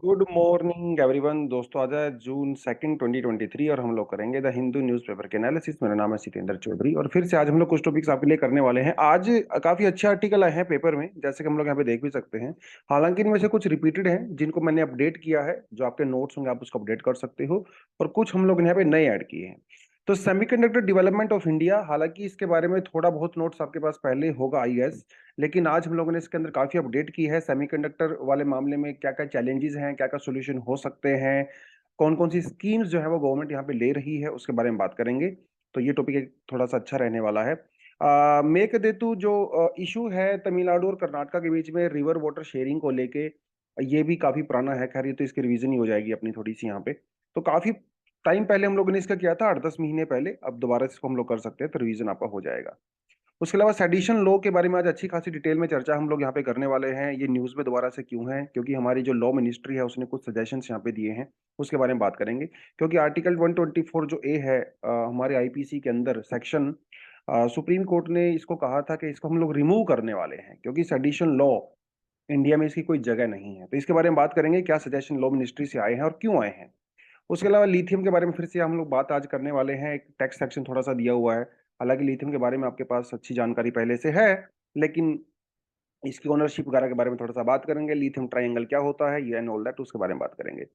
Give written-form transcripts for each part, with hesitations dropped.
Good morning everyone. दोस्तों आज है जून 2 2023 और हम लोग करेंगे द हिंदू न्यूज़पेपर के एनालिसिस। मेरा नाम है सितेंद्र चौधरी और फिर से आज हम लोग कुछ टॉपिक्स आपके लिए करने वाले हैं। आज काफी अच्छे आर्टिकल आए हैं पेपर में, जैसे कि हम लोग यहाँ पे देख भी सकते हैं। हालांकि इनमें से कुछ रिपीटेड हैं जिनको मैंने अपडेट किया है। जो आपके नोट्स होंगे आप उसको अपडेट कर सकते हो, और कुछ हम लोग ने यहाँ पे नए ऐड किए हैं। तो सेमीकंडक्टर डेवलपमेंट ऑफ इंडिया, हालांकि इसके बारे में थोड़ा बहुत नोट्स आपके पास पहले होगा आई गेस, लेकिन आज हम लोगों ने इसके अंदर काफी अपडेट की है। सेमीकंडक्टर वाले मामले में क्या क्या चैलेंजेस हैं, क्या क्या सोल्यूशन हो सकते हैं, कौन कौन सी स्कीम्स जो है वो गवर्नमेंट यहाँ पे ले रही है, उसके बारे में बात करेंगे। तो ये टॉपिक एक थोड़ा सा अच्छा रहने वाला है। मेकेदातु जो इशू है तमिलनाडु और कर्नाटका के बीच में रिवर वाटर शेयरिंग को लेके, ये भी काफी पुराना है। खैर ये तो इसकी रिवीजन ही हो जाएगी अपनी थोड़ी सी यहाँ पे। तो काफी टाइम पहले हम लोगों ने इसका किया था, 8-10 महीने पहले। अब दोबारा इसको हम लोग कर सकते हैं, तो रिवीजन आपका हो जाएगा। उसके अलावा सेडिशन लॉ के बारे में आज अच्छी खासी डिटेल में चर्चा हम लोग यहाँ पे करने वाले हैं। ये न्यूज़ में दोबारा से क्यों है, क्योंकि हमारी जो लॉ मिनिस्ट्री है उसने कुछ सजेशंस यहाँ पे दिए हैं, उसके बारे में बात करेंगे। क्योंकि आर्टिकल 124 जो ए है हमारे आईपीसी के अंदर सेक्शन, सुप्रीम कोर्ट ने इसको कहा था कि इसको हम लोग रिमूव करने वाले हैं, क्योंकि सेडिशन लॉ इंडिया में इसकी कोई जगह नहीं है। तो इसके बारे में बात करेंगे, क्या सजेशन लॉ मिनिस्ट्री से आए हैं और क्यों आए हैं। उसके अलावा लिथियम के बारे में फिर से हम लोग बात आज करने वाले हैं। एक टेक्स्ट सेक्शन थोड़ा सा दिया हुआ है। हालांकि लिथियम के बारे में आपके पास अच्छी जानकारी पहले से है, लेकिन इसकी ओनरशिप वगैरह के बारे में थोड़ा सा बात करेंगे। लिथियम ट्रायंगल क्या होता है, ये एंड ऑल दैट, उसके बारे में बात करेंगे।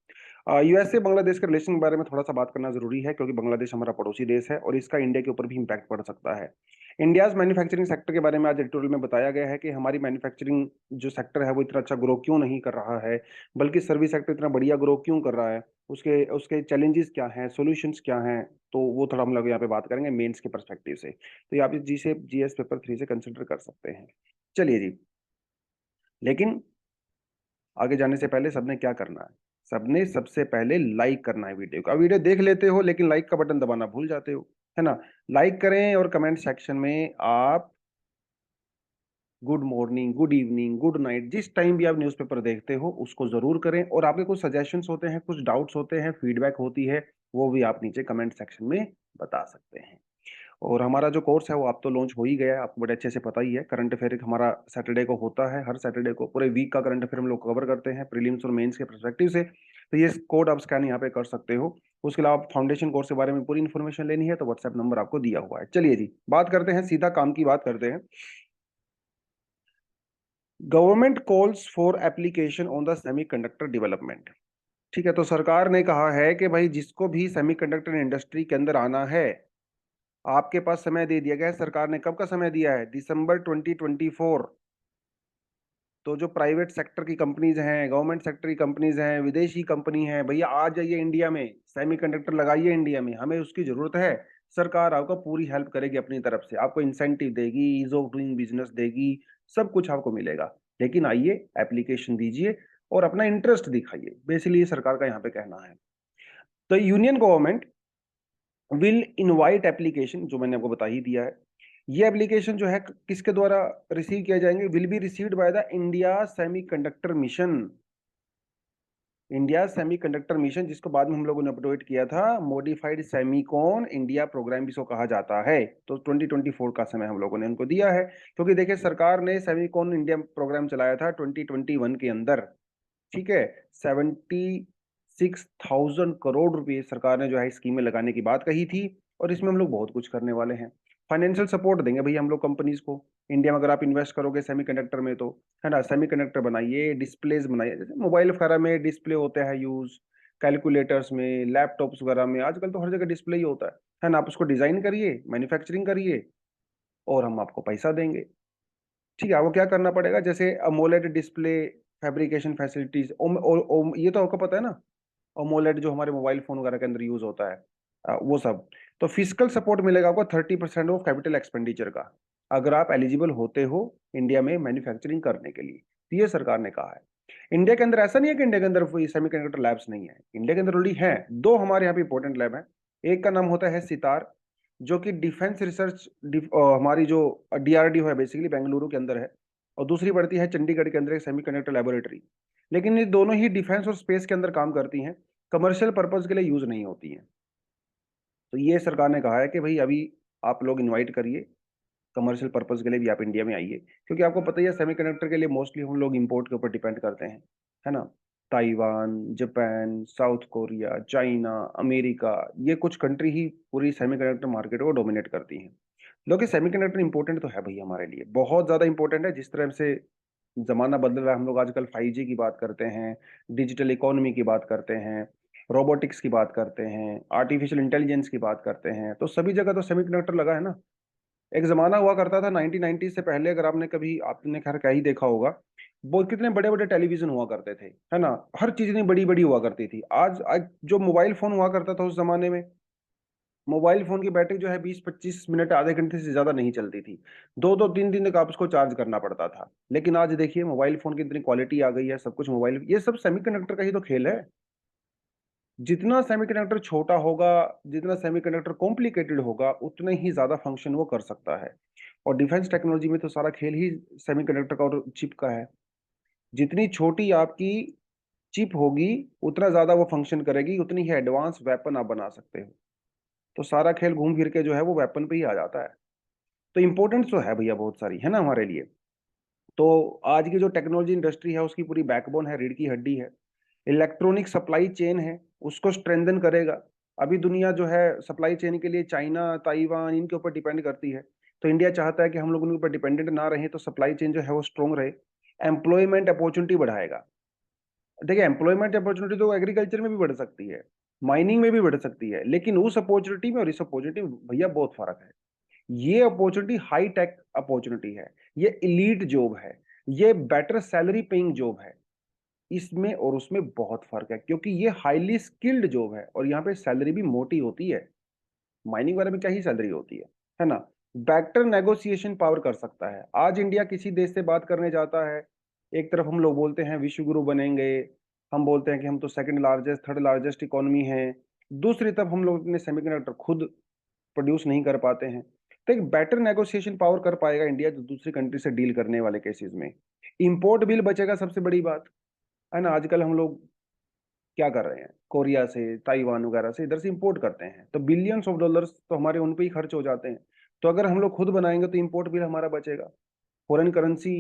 यूएसए बांग्लादेश के रिलेशन के बारे में थोड़ा सा बात करना जरूरी है, क्योंकि बांग्लादेश हमारा पड़ोसी देश है और इसका इंडिया के ऊपर भी इम्पैक्ट पड़ सकता है। इंडियाज मैन्युफैक्चरिंग सेक्टर के बारे में आज एडिटोरियल में बताया गया है कि हमारी मैन्युफैक्चरिंग जो सेक्टर है वो इतना अच्छा ग्रो क्यों नहीं कर रहा है, बल्कि सर्विस सेक्टर इतना बढ़िया ग्रो क्यों कर रहा है, उसके उसके चैलेंजेस क्या हैं, सॉल्यूशंस क्या हैं। तो वो थोड़ा हम लोग यहाँ पे बात करेंगे मेंस के परस्पेक्टिव से। तो ये आप जी से जीएस पेपर 3 से कंसिडर कर सकते हैं। चलिए जी। लेकिन आगे जाने से पहले सबने क्या करना है, सबने सबसे पहले लाइक करना है वीडियो को। अब वीडियो देख लेते हो लेकिन लाइक का बटन दबाना भूल जाते हो, है ना। लाइक करें और कमेंट सेक्शन में आप good morning, good evening, good night, जिस टाइम भी आप न्यूज़पेपर देखते हो उसको जरूर करें। और आपके कुछ सजेशंस होते हैं, कुछ डाउट्स होते हैं, फीडबैक होती है, वो भी आप नीचे कमेंट सेक्शन में बता सकते हैं। और हमारा जो कोर्स है वो आप तो लॉन्च हो ही गया है, आपको बड़े अच्छे से पता ही है। करंट अफेयर हमारा सैटरडे को होता है, हर सैटरडे को पूरे वीक का करंट अफेयर हम लोग कवर करते हैं प्रीलिम्स और मेंस के पर्सपेक्टिव से। तो ये कोड आप स्कैन यहाँ पे कर सकते हो। उसके अलावा फाउंडेशन कोर्स के बारे में पूरी इन्फॉर्मेशन लेनी है तो व्हाट्सएप नंबर आपको दिया हुआ है। चलिए जी, बात करते हैं, सीधा काम की बात करते हैं। Government calls for application on the semiconductor development. ठीक है, तो सरकार ने कहा है कि भाई जिसको भी सेमीकंडक्टर इंडस्ट्री के अंदर आना है, आपके पास समय दे दिया गया है। सरकार ने कब का समय दिया है, दिसंबर 2024। तो जो प्राइवेट सेक्टर की कंपनीज हैं, गवर्नमेंट सेक्टर की कंपनीज हैं, विदेशी कंपनी है, भैया आ जाइए इंडिया में, सेमीकंडक्टर लगाइए इंडिया में, हमें उसकी जरूरत है। सरकार आपको पूरी हेल्प करेगी अपनी तरफ से, आपको इंसेंटिव देगी, ईज ऑफ डूइंग बिजनेस देगी, सब कुछ आपको मिलेगा। लेकिन आइए एप्लीकेशन दीजिए और अपना इंटरेस्ट दिखाइए, बेसिकली ये सरकार का यहाँ पे कहना है। तो union government will invite application, जो मैंने आपको बता ही दिया है। ये एप्लीकेशन जो है किसके द्वारा रिसीव किया जाएंगे, will be received by the India semiconductor mission. India semiconductor mission, जिसको बाद में हम लोगों ने अपडेट किया था मॉडिफाइड सेमीकॉन इंडिया प्रोग्राम भी इसको कहा जाता है। तो 2024 का समय हम लोगों ने उनको दिया है, क्योंकि देखिए सरकार ने सेमीकॉन इंडिया प्रोग्राम चलाया था 2021 के अंदर। ठीक है, 76,000 करोड़ रुपए सरकार ने जो है स्कीम में लगाने की बात कही थी। और इसमें हम लोग बहुत कुछ करने वाले हैं। फाइनेंशियल सपोर्ट देंगे भैया हम लोग कंपनीज को। इंडिया में अगर आप इन्वेस्ट करोगे सेमीकंडक्टर में, तो है ना, सेमीकंडक्टर बनाइए, डिस्प्लेज बनाइए, जैसे मोबाइल वगैरह में डिस्प्ले होते हैं यूज, कैलकुलेटर्स में, लैपटॉप्स वगैरह में, आजकल तो हर जगह डिस्प्ले ही होता है ना। आप उसको डिजाइन करिए, मैन्युफैक्चरिंग करिए, और हम आपको पैसा देंगे। ठीक है, आपको क्या करना पड़ेगा, जैसे अमोलेड डिस्प्ले फैब्रिकेशन फैसिलिटीज, ये तो आपको पता है ना, अमोलेड जो हमारे मोबाइल फोन वगैरह के अंदर यूज होता है, वो सब। तो फिजिकल सपोर्ट मिलेगा आपको 30% ऑफ कैपिटल एक्सपेंडिचर का, अगर आप एलिजिबल होते हो इंडिया में मैन्युफैक्चरिंग करने के लिए। तो ये सरकार ने कहा है। इंडिया के अंदर ऐसा नहीं है कि इंडिया के अंदर सेमीकंडक्टर लैब्स नहीं है, इंडिया के अंदर ऑलरेडी है। दो हमारे यहाँ पे इंपॉर्टेंट लैब है। एक का नाम होता है सितार, जो कि डिफेंस रिसर्च हमारी जो डीआरडीओ है बेसिकली बेंगलुरु के अंदर है। और दूसरी पड़ती है चंडीगढ़ के अंदर एक सेमीकंडक्टर लेबोरेटरी। लेकिन ये दोनों ही डिफेंस और स्पेस के अंदर काम करती हैं, कमर्शियल पर्पज के लिए यूज नहीं होती हैं। तो ये सरकार ने कहा है कि भाई अभी आप लोग इनवाइट करिए, कमर्शियल पर्पज के लिए भी आप इंडिया में आइए, क्योंकि आपको पता ही है सेमीकंडक्टर के लिए मोस्टली हम लोग इंपोर्ट के ऊपर डिपेंड करते हैं, है ना। Taiwan, Japan, south Korea, China, America, ये कुछ कंट्री ही पूरी सेमीकंडक्टर मार्केट को डोमिनेट करती हैं। लोग सेमीकंडक्टर इंपॉर्टेंट तो है भैया हमारे लिए, बहुत ज्यादा इंपॉर्टेंट है। जिस तरह से जमाना बदल रहा है, हम लोग आजकल 5G की बात करते हैं, डिजिटल इकोनॉमी की बात करते हैं, रोबोटिक्स की बात करते हैं, आर्टिफिशियल इंटेलिजेंस की बात करते हैं, तो सभी जगह तो सेमीकंडक्टर लगा है ना। एक जमाना हुआ करता था 1990 से पहले, अगर आपने कभी, आपने खैर क्या ही देखा होगा, वो कितने बड़े बड़े टेलीविजन हुआ करते थे, है ना। हर चीज इतनी बड़ी बड़ी हुआ करती थी। आज जो मोबाइल फोन हुआ करता था उस जमाने में, मोबाइल फोन की बैटरी जो है 20-25 मिनट, आधे घंटे से ज्यादा नहीं चलती थी। 2-2 3 दिन तक आप उसको चार्ज करना पड़ता था। लेकिन आज देखिए मोबाइल फोन की इतनी क्वालिटी आ गई है, सब कुछ मोबाइल, ये सब सेमीकंडक्टर का ही तो खेल है। जितना सेमीकंडक्टर छोटा होगा, जितना सेमीकंडक्टर कॉम्प्लिकेटेड होगा, उतने ही ज्यादा फंक्शन वो कर सकता है। और डिफेंस टेक्नोलॉजी में तो सारा खेल ही सेमीकंडक्टर का और चिप का है। जितनी छोटी आपकी चिप होगी, उतना ज्यादा वो फंक्शन करेगी, उतनी ही एडवांस वेपन आप बना सकते हो। तो सारा खेल घूम फिर के जो है वो वेपन पे ही आ जाता है। तो इंपॉर्टेंस तो है भैया बहुत सारी, है ना हमारे लिए। तो आज की जो टेक्नोलॉजी इंडस्ट्री है उसकी पूरी बैकबोन है, रीढ़ की हड्डी है। इलेक्ट्रॉनिक सप्लाई चेन है, उसको स्ट्रेंथन करेगा। अभी दुनिया जो है सप्लाई चेन के लिए चाइना, ताइवान, इनके ऊपर डिपेंड करती है। तो इंडिया चाहता है कि हम लोग उनके ऊपर डिपेंडेंट ना रहें, तो सप्लाई चेन जो है वो स्ट्रोंग रहे। एम्प्लॉयमेंट अपॉर्चुनिटी बढ़ाएगा। देखिए एम्प्लॉयमेंट अपॉर्चुनिटी तो एग्रीकल्चर में भी बढ़ सकती है, माइनिंग में भी बढ़ सकती है, लेकिन उस अपॉर्चुनिटी में और इस अपॉर्चुनिटी में भैया बहुत फर्क है। ये अपॉर्चुनिटी हाई टेक अपॉर्चुनिटी है, ये इलीट जॉब है, ये बेटर सैलरी पेइंग जॉब है। इसमें और उसमें बहुत फर्क है, क्योंकि ये हाईली स्किल्ड जॉब है और यहाँ पे सैलरी भी मोटी होती है। माइनिंग वाले में क्या ही सैलरी होती है ना। बेटर नेगोशिएशन पावर कर सकता है। आज इंडिया किसी देश से बात करने जाता है, एक तरफ हम लोग बोलते हैं विश्व गुरु बनेंगे, हम बोलते हैं कि हम तो second largest, third largest economy है, दूसरी तरफ हम लोग अपने सेमीकंडक्टर खुद प्रोड्यूस नहीं कर पाते हैं। तो एक बेटर नेगोशिएशन पावर कर पाएगा इंडिया जो दूसरी कंट्री से डील करने वाले केसेस में। इंपोर्ट बिल बचेगा, सबसे बड़ी बात है ना। आजकल हम लोग क्या कर रहे हैं, कोरिया से, ताइवान वगैरह से इधर से इंपोर्ट करते हैं, तो बिलियंस ऑफ डॉलर्स तो हमारे उन पे ही खर्च हो जाते हैं। तो अगर हम लोग खुद बनाएंगे तो इंपोर्ट बिल हमारा बचेगा। फॉरेन करेंसी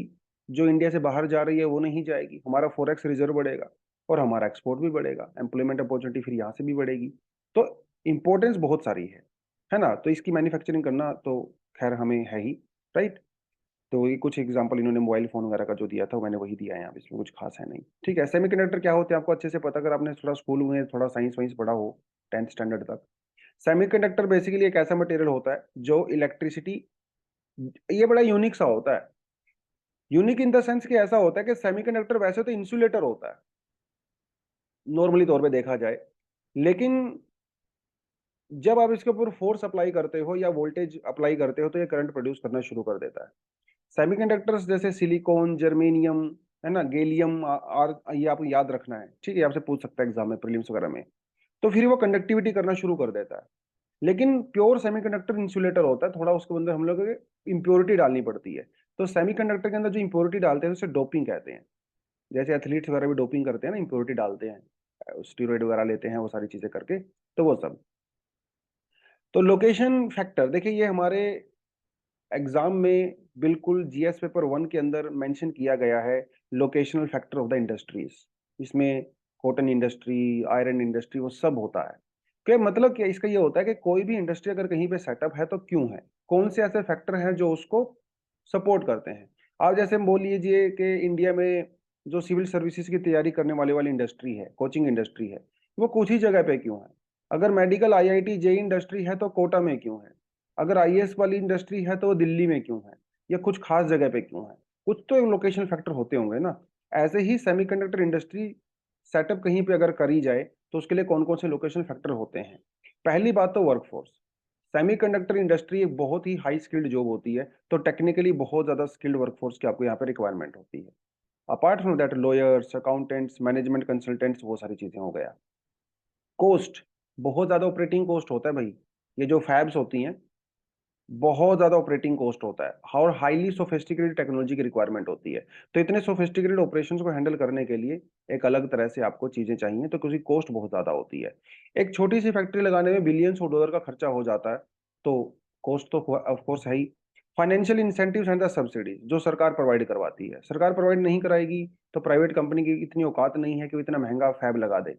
जो इंडिया से बाहर जा रही है वो नहीं जाएगी, हमारा फॉरेक्स रिजर्व बढ़ेगा और हमारा एक्सपोर्ट भी बढ़ेगा, एम्प्लॉयमेंट अपॉर्चुनिटी फिर यहाँ से भी बढ़ेगी। तो इंपॉर्टेंस बहुत सारी है ना। तो इसकी मैन्युफैक्चरिंग करना तो खैर हमें है ही, राइट। तो ये कुछ एग्जांपल इन्होंने मोबाइल फोन वगैरह का जो दिया था मैंने वही दिया है यहाँ पे, इसमें कुछ खास है नहीं। ठीक है, सेमीकंडक्टर क्या होते हैं आपको अच्छे से पता, अगर आपने थोड़ा स्कूल में थोड़ा साइंस वाइंस पढ़ा हो 10th स्टैंडर्ड तक। सेमीकंडक्टर बेसिकली एक ऐसा मटेरियल होता है जो इलेक्ट्रिसिटी, ये बड़ा यूनिक सा होता है। यूनिक इन द सेंस कि ऐसा होता है कि सेमीकंडक्टर वैसे तो इंसुलेटर होता है नॉर्मली तौर पे देखा जाए, लेकिन जब आप इसके ऊपर फोर्स अप्लाई करते हो या वोल्टेज अप्लाई करते हो तो ये करंट प्रोड्यूस करना शुरू कर देता है। सेमीकंडक्टर्स जैसे सिलिकॉन, जर्मेनियम, है ना, गैलियम, आर, ये आपको याद रखना है, ठीक है, आपसे पूछ सकता है एग्जाम में, प्रीलिम्स वगैरह में। तो फिर वो कंडक्टिविटी करना शुरू कर देता है। लेकिन प्योर सेमीकंडक्टर इंसुलेटर होता है, थोड़ा उसके अंदर हम लोग इम्प्योरिटी डालनी पड़ती है। तो सेमीकंडक्टर के अंदर जो इम्प्योरिटी डालते हैं उसे डोपिंग कहते हैं। जैसे एथलीट्स वगैरह भी डोपिंग करते हैं ना, इम्प्योरिटी डालते हैं, स्टीरॉइड वगैरह लेते हैं, वो सारी चीजें करके, तो वो सब। तो लोकेशन फैक्टर देखिए, ये हमारे एग्जाम में बिल्कुल जीएस पेपर 1 के अंदर मेंशन किया गया है, locational factor of the industries. इसमें कॉटन इंडस्ट्री, आयरन इंडस्ट्री, वो सब होता है। क्या मतलब, क्या इसका ये होता है कि कोई भी इंडस्ट्री अगर कहीं पे सेटअप है तो क्यों है, कौन से ऐसे फैक्टर हैं जो उसको सपोर्ट करते हैं। आप जैसे हम बोल लीजिए कि इंडिया में जो सिविल सर्विसेज की तैयारी करने वाली इंडस्ट्री है, कोचिंग इंडस्ट्री है, वो कुछ ही जगह पे क्यों है। अगर मेडिकल आईआईटी जेई इंडस्ट्री है तो कोटा में क्यों है। अगर आईएएस वाली इंडस्ट्री है तो वो दिल्ली में क्यों है, या कुछ खास जगह पे क्यों है। कुछ तो लोकेशन फैक्टर होते होंगे ना। ऐसे ही सेमीकंडक्टर इंडस्ट्री सेटअप कहीं पे अगर करी जाए तो उसके लिए कौन कौन से लोकेशन फैक्टर होते हैं। पहली बात तो वर्कफोर्स। सेमीकंडक्टर इंडस्ट्री एक बहुत ही हाई स्किल्ड जॉब होती है, तो टेक्निकली बहुत ज्यादा स्किल्ड वर्कफोर्स की आपको यहाँ पे रिक्वायरमेंट होती है। Apart from that lawyers, accountants, management consultants, वो सारी चीजें हो गया। कॉस्ट, बहुत ज्यादा ऑपरेटिंग कॉस्ट होता है भाई। ये जो फैब्स होती हैं, बहुत ज्यादा ऑपरेटिंग कॉस्ट होता है और हाईली सोफिस्टिकेटेड टेक्नोलॉजी की रिक्वायरमेंट होती है। तो इतने सोफिस्टिकेटेड ऑपरेशंस को हैंडल करने के लिए एक अलग तरह से आपको चीजें चाहिए, तो क्योंकि कॉस्ट बहुत ज्यादा होती है। एक छोटी सी फैक्ट्री लगाने में बिलियंस ऑफ डॉलर का खर्चा हो जाता है, तो कॉस्ट तो ऑफ कोर्स है ही। Financial incentives and the subsidy जो सरकार प्रोवाइड करवाती है, सरकार प्रोवाइड नहीं कराएगी तो प्राइवेट कंपनी की इतनी औकात नहीं है कि वो इतना महंगा फैब लगा दे।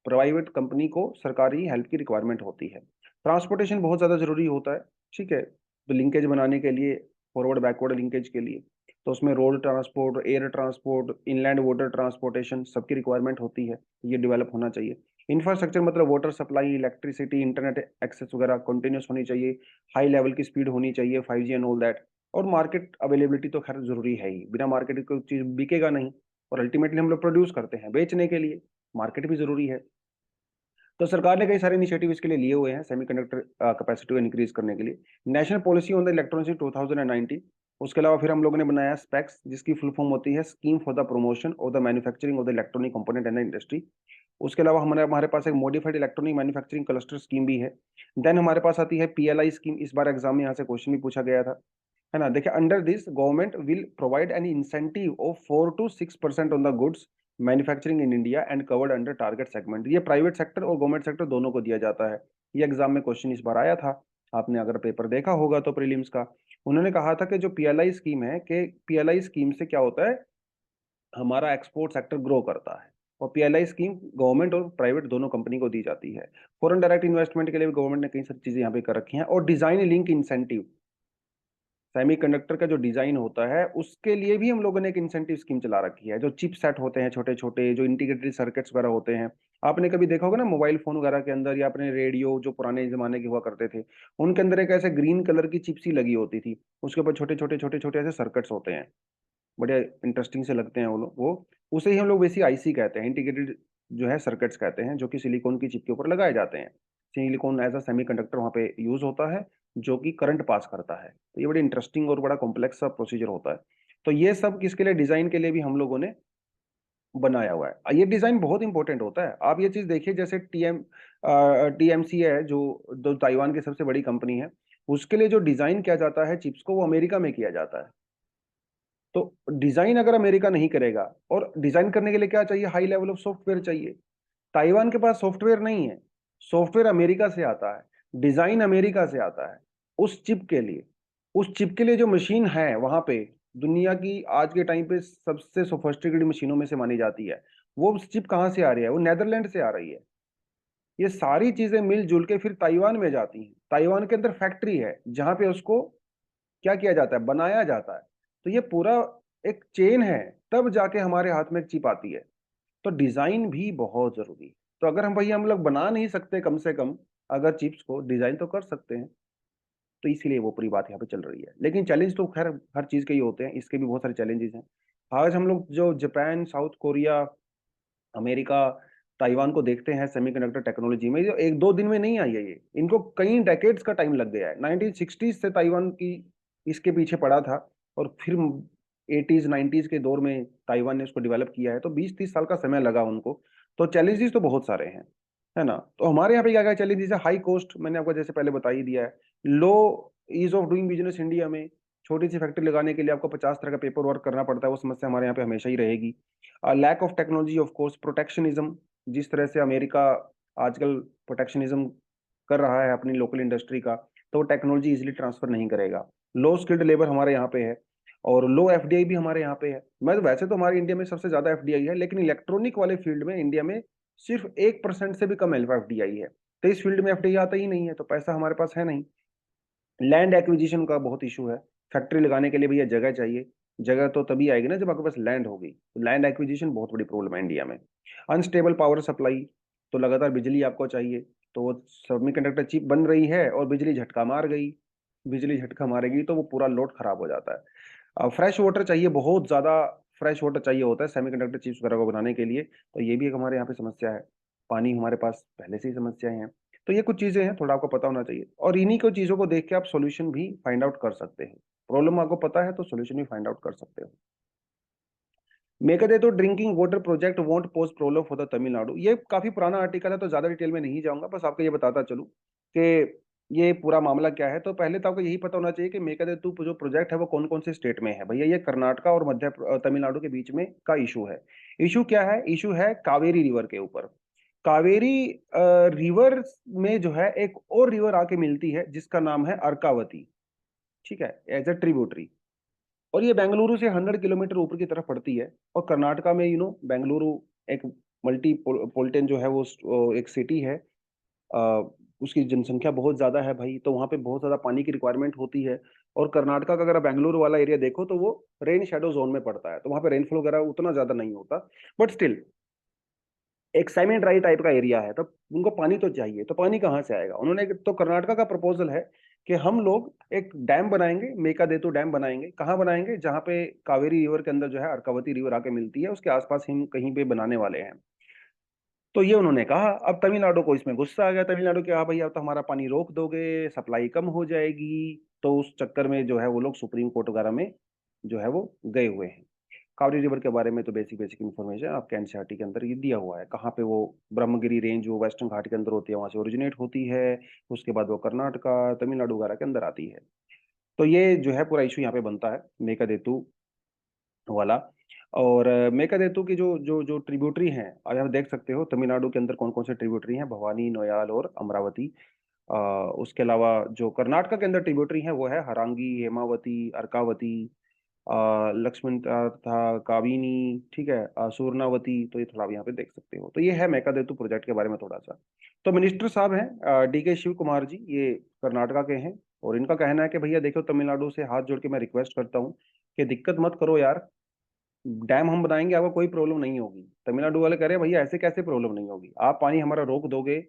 प्राइवेट कंपनी को सरकारी हेल्प की रिक्वायरमेंट होती है। ट्रांसपोर्टेशन बहुत ज़्यादा जरूरी होता है, ठीक है, तो लिंकेज बनाने के लिए, फॉरवर्ड बैकवर्ड लिंकेज के लिए, तो उसमें road transport, air transport, inland water transportation सबकी रिक्वायरमेंट होती है, ये डेवलप होना चाहिए। इंफ्रास्ट्रक्चर मतलब water supply, electricity, internet access वगैरह कंटिन्यूस होनी चाहिए, हाई लेवल की स्पीड होनी चाहिए, 5G एंड ऑल दैट। और मार्केट अवेलेबिलिटी तो खैर जरूरी है ही, बिना मार्केट की कोई चीज़ बिकेगा नहीं। और अल्टीमेटली हम लोग प्रोड्यूस करते हैं बेचने के लिए, मार्केट भी जरूरी है। तो सरकार ने कई सारे इनिशिएटिव इसके लिए लिए हुए हैं सेमीकंडक्टर कैपेसिटी को इंक्रीज करने के लिए। National policy on the electronics 2019। उसके अलावा फिर हम लोगों ने बनाया स्पेक्स, जिसकी फुल फॉर्म होती है scheme for the promotion of the manufacturing of the electronic component in the industry. उसके अलावा हमारे हमारे पास एक modified electronic manufacturing cluster scheme भी है। देन हमारे पास आती है पीएलआई स्कीम, इस बार एग्जाम में यहाँ से क्वेश्चन भी पूछा गया था, है ना। देखिए, under this government will provide an incentive of 4 to 6% on the goods manufacturing in India and covered under target segment. ये प्राइवेट सेक्टर और गवर्नमेंट सेक्टर दोनों को दिया जाता है। ये एग्जाम में क्वेश्चन इस बार आया था, आपने अगर पेपर देखा होगा तो प्रीलिम्स का। उन्होंने कहा था कि जो पीएलआई स्कीम है, कि पीएलआई स्कीम से क्या होता है, हमारा एक्सपोर्ट सेक्टर ग्रो करता है। और पीएलआई स्कीम गवर्नमेंट और प्राइवेट दोनों कंपनी को दी जाती है। फॉरेन डायरेक्ट इन्वेस्टमेंट के लिए भी गवर्नमेंट ने कई सारी चीजें यहाँ पे कर रखी हैं। और डिजाइन लिंक इंसेंटिव, सेमीकंडक्टर का जो डिजाइन होता है उसके लिए भी हम लोगों ने एक इंसेंटिव स्कीम चला रखी है। जो चिप सेट होते हैं छोटे छोटे, जो इंटीग्रेटेड सर्किट्स वगैरह होते हैं, आपने कभी देखा होगा ना मोबाइल फोन वगैरह के अंदर, या अपने रेडियो जो पुराने जमाने के हुआ करते थे, उनके अंदर एक ऐसे ग्रीन कलर की चिप सी लगी होती थी, उसके ऊपर छोटे छोटे छोटे छोटे ऐसे सर्किट्स होते हैं, बड़े इंटरेस्टिंग से लगते हैं वो लोग। वो उसे ही हम लोग बेसिक आईसी कहते हैं, इंटीग्रेटेड जो है सर्किट्स कहते हैं, जो कि सिलिकॉन की चिप के ऊपर लगाए जाते हैं। सिलिकॉन एज अ सेमीकंडक्टर वहाँ पे यूज होता है, जो कि करंट पास करता है। तो ये बड़ी इंटरेस्टिंग और बड़ा कॉम्प्लेक्स सा प्रोसीजर होता है। तो ये सब किसके लिए, डिजाइन के लिए भी हम लोगों ने बनाया हुआ है। ये डिजाइन बहुत इंपॉर्टेंट होता है। आप ये चीज देखिए, जैसे टीएमसी है, जो जो ताइवान की सबसे बड़ी कंपनी है, उसके लिए जो डिजाइन किया जाता है चिप्स को, वो अमेरिका में किया जाता है। तो डिजाइन अगर अमेरिका नहीं करेगा, और डिजाइन करने के लिए क्या चाहिए, हाई लेवल ऑफ सॉफ्टवेयर चाहिए। ताइवान के पास सॉफ्टवेयर नहीं है, सॉफ्टवेयर अमेरिका से आता है, डिजाइन अमेरिका से आता है। उस चिप के लिए, उस चिप के लिए जो मशीन है वहां पे, दुनिया की आज के टाइम पे सबसे सोफिस्टिकेटेड मशीनों में से मानी जाती है। वो चिप कहाँ से आ रही है, वो नेदरलैंड से आ रही है। ये सारी चीजें मिलजुल के फिर ताइवान में जाती हैं। ताइवान के अंदर फैक्ट्री है जहां पे उसको क्या किया जाता है, बनाया जाता है। तो ये पूरा एक चेन है, तब जाके हमारे हाथ में एक चिप आती है। तो डिजाइन भी बहुत जरूरी है। तो अगर हम भैया हम लोग बना नहीं सकते, कम से कम अगर चिप्स को डिजाइन तो कर सकते हैं। तो इसीलिए वो पूरी बात यहाँ पे चल रही है। लेकिन चैलेंज तो खैर हर चीज के ही होते हैं, इसके भी बहुत सारे चैलेंजेस हैं। आज हम लोग जो Japan, south Korea, America, Taiwan को देखते हैं सेमीकंडक्टर टेक्नोलॉजी में, जो एक दो दिन में नहीं आई है ये, इनको कई डेकेड्स का टाइम लग गया है। 1960s से ताइवान की इसके पीछे पड़ा था, और फिर 80s 90s के दौर में ताइवान ने उसको डेवलप किया है। तो 20-30 साल का समय लगा उनको। तो चैलेंजेस तो बहुत सारे हैं, है ना। तो हमारे यहाँ पे क्या क्या चैलेंजेस है, हाई कॉस्ट, मैंने आपको जैसे पहले बता ही दिया है। लो ease of doing business India में, छोटी सी फैक्ट्री लगाने के लिए आपको 50 तरह का पेपर वर्क करना पड़ता है, वो समस्या हमारे यहाँ पे हमेशा ही रहेगी। Lack of technology, of course, protectionism, जिस तरह से अमेरिका आजकल प्रोटेक्शनिज्म कर रहा है अपनी लोकल इंडस्ट्री का, तो वो टेक्नोलॉजी इजिली ट्रांसफर नहीं करेगा। लो स्किल्ड लेबर हमारे यहाँ पे है, और लो एफडीआई भी हमारे यहाँ पे है। मैं वैसे तो हमारे इंडिया में सबसे ज्यादा एफडीआई है, लेकिन इलेक्ट्रॉनिक वाले फील्ड में इंडिया में सिर्फ 1% से भी कम एफडीआई है। तो इस फील्ड में एफडीआई आता ही नहीं है, तो पैसा हमारे पास है नहीं। लैंड एक्विजिशन का बहुत इशू है। फैक्ट्री लगाने के लिए भैया जगह चाहिए, जगह तो तभी आएगी ना जब आपके पास लैंड होगी। तो लैंड एक्विजिशन बहुत बड़ी प्रॉब्लम है इंडिया में। अनस्टेबल पावर सप्लाई, तो लगातार बिजली आपको चाहिए। तो वो सेमीकंडक्टर चिप बन रही है और बिजली झटका मार गई, बिजली झटका मारेगी तो वो पूरा लोड खराब हो जाता है। फ्रेश वाटर चाहिए, बहुत ज्यादा फ्रेश वाटर चाहिए होता है सेमीकंडक्टर चिप्स वगैरह को बनाने के लिए। तो ये भी एक हमारे यहाँ पे समस्या है। पानी हमारे पास पहले से ही समस्याएं हैं। तो ये कुछ चीजें हैं, थोड़ा आपको पता होना चाहिए, और इन्हीं को चीजों को देख के आप सॉल्यूशन भी फाइंड आउट कर सकते हैं। प्रॉब्लम आपको पता है तो सॉल्यूशन भी फाइंड आउट कर सकते हो। मेक दे तो drinking water project won't pose problem for the Tamil Nadu, ये काफी पुराना आर्टिकल है, तो ज्यादा डिटेल में नहीं जाऊंगा, बस आपको ये बताता चलूं कि ये पूरा मामला क्या है। तो पहले तो आपको यही पता होना चाहिए कि मेकादेतु जो प्रोजेक्ट है वो कौन कौन से स्टेट में है। भैया ये कर्नाटका और मध्य तमिलनाडु के बीच में का इशू है। इशू क्या है, इशू है कावेरी रिवर के ऊपर। कावेरी रिवर में जो है एक और रिवर आके मिलती है जिसका नाम है अर्कावती। ठीक है, एज अ ट्रिब्यूटरी। और ये बेंगलुरु से 100 किलोमीटर ऊपर की तरफ पड़ती है। और कर्नाटका में बेंगलुरु एक मल्टी पोलिटन जो है वो एक सिटी है। अ, उसकी जनसंख्या बहुत ज्यादा है भाई, तो वहाँ पे बहुत ज्यादा पानी की रिक्वायरमेंट होती है। और कर्नाटका का अगर आप बेंगलुरु वाला एरिया देखो तो वो रेन शेडो जोन में पड़ता है, तो वहाँ पे रेनफॉल वगैरह उतना ज्यादा नहीं होता। बट स्टिल एक सेमी ड्राई टाइप का एरिया है, तो उनको पानी तो चाहिए। तो पानी कहाँ से आएगा? तो कर्नाटका का प्रपोजल है कि हम लोग एक डैम बनाएंगे, मेकादेतु डैम बनाएंगे। कहाँ बनाएंगे? जहाँ पे कावेरी रिवर के अंदर जो है अर्कावती रिवर आके मिलती है, उसके आसपास हम कहीं पे बनाने वाले हैं। तो ये उन्होंने कहा। अब तमिलनाडु को इसमें गुस्सा आ गया। तमिलनाडु के, हाँ भैया अब तो हमारा पानी रोक दोगे, सप्लाई कम हो जाएगी। तो उस चक्कर में जो है वो लोग सुप्रीम कोर्ट वगैरह में जो है वो गए हुए हैं। कावेरी रिवर के बारे में तो बेसिक बेसिक इन्फॉर्मेशन आपके एनसीईआरटी के अंदर ये दिया हुआ है, कहाँ पे वो ब्रह्मगिरी रेंज जो वेस्टर्न घाट के अंदर होती है वहां से ओरिजिनेट होती है। उसके बाद वो कर्नाटका, तमिलनाडु वगैरह के अंदर आती है। तो ये जो है पूरा इशू यहाँ पे बनता है मेकादेतु वाला। और मेकादेतु की जो जो जो ट्रिब्यूटरी हैं, आज आप देख सकते हो तमिलनाडु के अंदर कौन कौन से ट्रिब्यूटरी हैं, भवानी, नोयाल और अमरावती। अ, उसके अलावा जो कर्नाटका के अंदर ट्रिब्यूटरी है वो है हरांगी, हेमावती, अर्कावती, लक्ष्मण था, काबिनी, ठीक है, सूरनावती। तो ये थोड़ा आप यहाँ पे देख सकते हो। तो ये है मेकादेतु प्रोजेक्ट के बारे में थोड़ा सा। तो मिनिस्टर साहब हैं डी के शिव कुमार जी, ये कर्नाटका के हैं। और इनका कहना है कि भैया देखो, तमिलनाडु से हाथ जोड़ के मैं रिक्वेस्ट करता हूँ कि दिक्कत मत करो यार, डैम हम बनाएंगे, आपको कोई प्रॉब्लम नहीं होगी। तमिलनाडु वाले कह रहे हैं भैया ऐसे कैसे प्रॉब्लम नहीं होगी, आप पानी हमारा रोक दोगे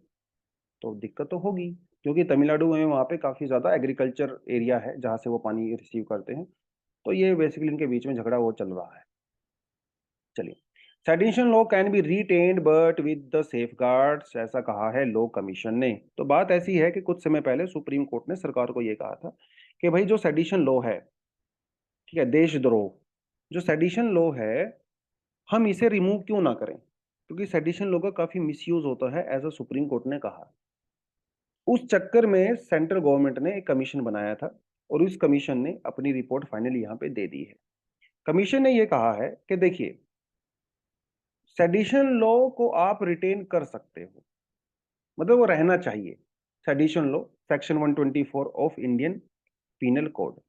तो दिक्कत तो होगी। क्योंकि तमिलनाडु में वहाँ पे काफी ज्यादा एग्रीकल्चर एरिया है जहाँ से वो पानी रिसीव करते हैं। तो ये बेसिकली इनके बीच में झगड़ा वो चल रहा है। चलिए, sedition law can be retained but with the safeguards, ऐसा कहा है लॉ कमीशन ने। तो बात ऐसी है कि कुछ समय पहले सुप्रीम कोर्ट ने सरकार को ये कहा था कि भाई जो सेडिशन लॉ है, ठीक है, देशद्रोह, जो सेडिशन लॉ है, हम इसे रिमूव क्यों ना करें, क्योंकि सेडिशन लॉ का काफी मिसयूज होता है, ऐसा सुप्रीम कोर्ट ने कहा। उस चक्कर में सेंट्रल गवर्नमेंट ने एक कमीशन बनाया था, और उस कमीशन ने अपनी रिपोर्ट फाइनली यहाँ पे दे दी है। कमीशन ने ये कहा है कि देखिए, सेडिशन लॉ को आप रिटेन कर सकते हो, मतलब वो रहना चाहिए। Sedition law section 124 of Indian penal code.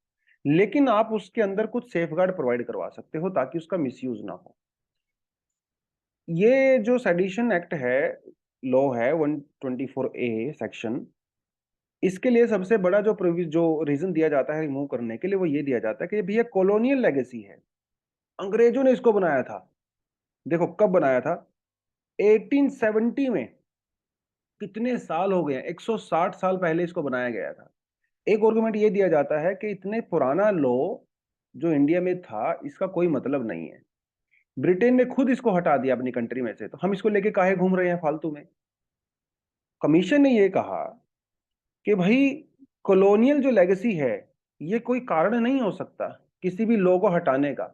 लेकिन आप उसके अंदर कुछ सेफगार्ड प्रोवाइड करवा सकते हो ताकि उसका मिसयूज ना हो। ये जो सेडिशन एक्ट है, लॉ है 124A सेक्शन, इसके लिए सबसे बड़ा जो रीजन दिया जाता है रिमूव करने के लिए, वो ये दिया जाता है कि भैया कॉलोनियल लेगेसी है, अंग्रेजों ने इसको बनाया था। देखो कब बनाया था, 1870 में। कितने साल हो गए हैं, 160 साल पहले इसको बनाया गया था। एक आर्गुमेंट ये दिया जाता है कि इतने पुराना लॉ जो इंडिया में था, इसका कोई मतलब नहीं है। ब्रिटेन ने खुद इसको हटा दिया अपनी कंट्री में से, तो हम इसको लेके काहे घूम रहे हैं फालतू में। कमीशन ने ये कहा कि भाई कॉलोनियल जो लेगेसी है, ये कोई कारण नहीं हो सकता किसी भी लॉ को हटाने का।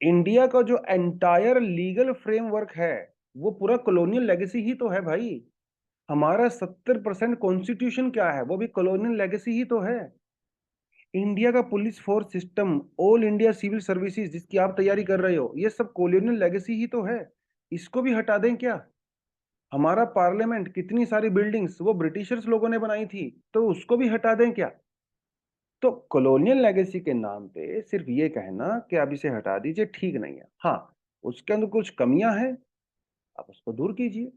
इंडिया का जो एंटायर लीगल फ्रेमवर्क है, वो पूरा कॉलोनियल लेगेसी ही तो है भाई। हमारा 70% कॉन्स्टिट्यूशन क्या है, वो भी कॉलोनियल लेगेसी ही तो है। इंडिया का police force system, all India civil services जिसकी आप तैयारी कर रहे हो, ये सब कॉलोनियल लेगेसी ही तो है। इसको भी हटा दें क्या? हमारा पार्लियामेंट, कितनी सारी बिल्डिंग्स वो ब्रिटिशर्स लोगों ने बनाई थी, तो उसको भी हटा दें क्या? तो कॉलोनियल लेगेसी के नाम पे सिर्फ ये कहना कि आप इसे हटा दीजिए ठीक नहीं है। हाँ, उसके अंदर कुछ कमियां हैं, आप उसको दूर कीजिए।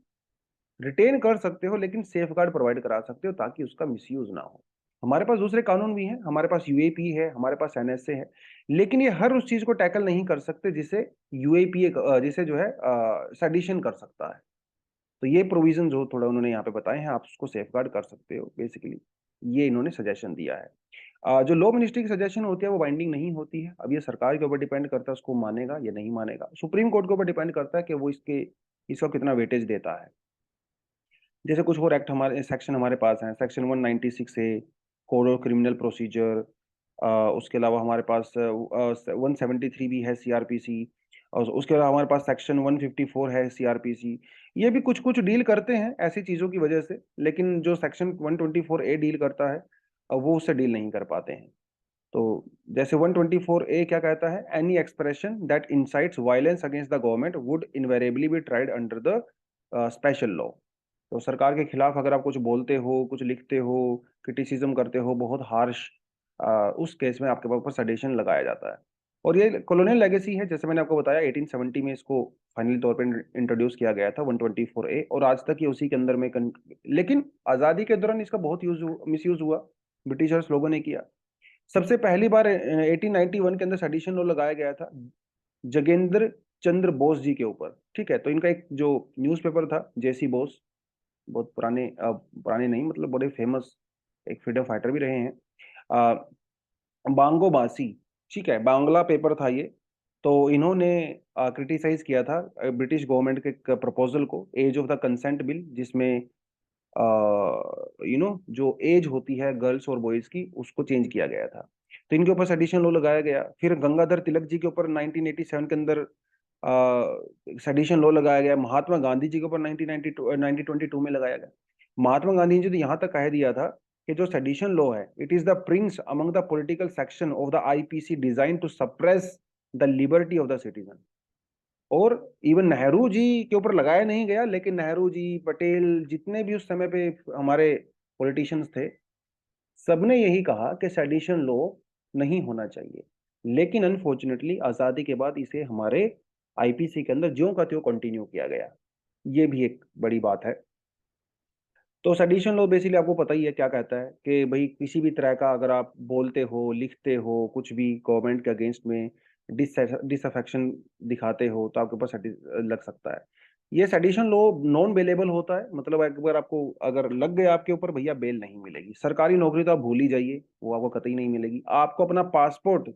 रिटेन कर सकते हो लेकिन सेफ गार्ड प्रोवाइड करा सकते हो ताकि उसका मिसयूज ना हो। हमारे पास दूसरे कानून भी हैं, हमारे पास यूएपी है, हमारे पास एनएसए है। लेकिन ये हर उस चीज को टैकल नहीं कर सकते जिसे यूएपी जिसे जो है सेडिशन कर सकता है। तो ये प्रोविजन जो थोड़ा उन्होंने यहाँ पे बताए हैं, आप उसको सेफ गार्ड कर सकते हो बेसिकली। ये इन्होंने सजेशन दिया है। जो लॉ मिनिस्ट्री की सजेशन होती है वो बाइंडिंग नहीं होती है। अब ये सरकार के ऊपर डिपेंड करता है उसको मानेगा या नहीं मानेगा। सुप्रीम कोर्ट के ऊपर डिपेंड करता है कि वो इसका कितना वेटेज देता है। जैसे कुछ और एक्ट हमारे सेक्शन हमारे पास हैं, section 196A code of criminal procedure. उसके अलावा हमारे पास 173 भी है सीआरपीसी। और उसके अलावा हमारे पास सेक्शन 154 है सीआरपीसी। ये भी कुछ कुछ डील करते हैं ऐसी चीजों की वजह से, लेकिन जो सेक्शन 124A डील करता है वो उससे डील नहीं कर पाते हैं। तो जैसे 124A क्या कहता है, any expression that insights violence against the government would invariably B tried under the special law. तो सरकार के खिलाफ अगर आप कुछ बोलते हो, कुछ लिखते हो, क्रिटिसिज्म करते हो बहुत हार्श, उस केस में आपके ऊपर सेडिशन लगाया जाता है। और ये कॉलोनियल लेगेसी है, जैसे मैंने आपको बताया 1870 में इसको फाइनली तौर पे इंट्रोड्यूस किया गया था 124A, और आज तक ये उसी के अंदर में लेकिन आज़ादी के दौरान इसका बहुत मिसयूज हुआ, ब्रिटिशर्स लोगों ने किया। सबसे पहली बार 1891 के अंदर सेडिशन लॉ लगाया गया था जगेंद्र चंद्र बोस जी के ऊपर। ठीक है, तो इनका एक जो न्यूज़पेपर था जेसी बोस, बहुत पुराने पुराने नहीं मतलब बड़े फेमस एक फ्रीडम फाइटर भी रहे हैं, बांगो बासी, ठीक है, बांग्ला पेपर था ये। तो इन्होंने क्रिटिसाइज किया था ब्रिटिश गवर्नमेंट के प्रपोजल को, age of the consent bill, जिसमें जो एज होती है गर्ल्स और बॉयज की उसको चेंज किया गया था। तो इनके ऊपर सेडिशन लॉ लगाया गया। फिर गंगाधर तिलक जी के ऊपर 1987 के अंदर सेडिशन लॉ लगाया गया। महात्मा गांधी जी के ऊपर 1922 में लगाया गया। महात्मा गांधी जी ने यहाँ तक कह दिया था कि जो सेडिशन लॉ है, it is the prince among the political section of the IPC design to suppress the liberty of the citizen. और इवन नेहरू जी के ऊपर लगाया नहीं गया, लेकिन नेहरू जी, पटेल, जितने भी उस समय पे हमारे पॉलिटिशियंस थे, सबने यही कहा कि सेडिशन लॉ नहीं होना चाहिए। लेकिन अनफॉर्चुनेटली आजादी के बाद इसे हमारे आईपीसी के अंदर ज्यों का त्यों कंटिन्यू किया गया। ये भी एक बड़ी बात है। तो सेडिशन लॉ बेसिकली आपको पता ही है क्या कहता है कि भाई किसी भी तरह का अगर आप बोलते हो, लिखते हो, कुछ भी गवर्नमेंट के अगेंस्ट में डिसअफेक्शन दिखाते हो, तो आपके ऊपर लग सकता है। ये सेडिशन लॉ नॉन बेलेबल होता है, मतलब एक बार आपको अगर लग गया आपके ऊपर, भैया बेल नहीं मिलेगी। सरकारी नौकरी तो आप भूल ही जाइए, वो आपको कतई नहीं मिलेगी। आपको अपना पासपोर्ट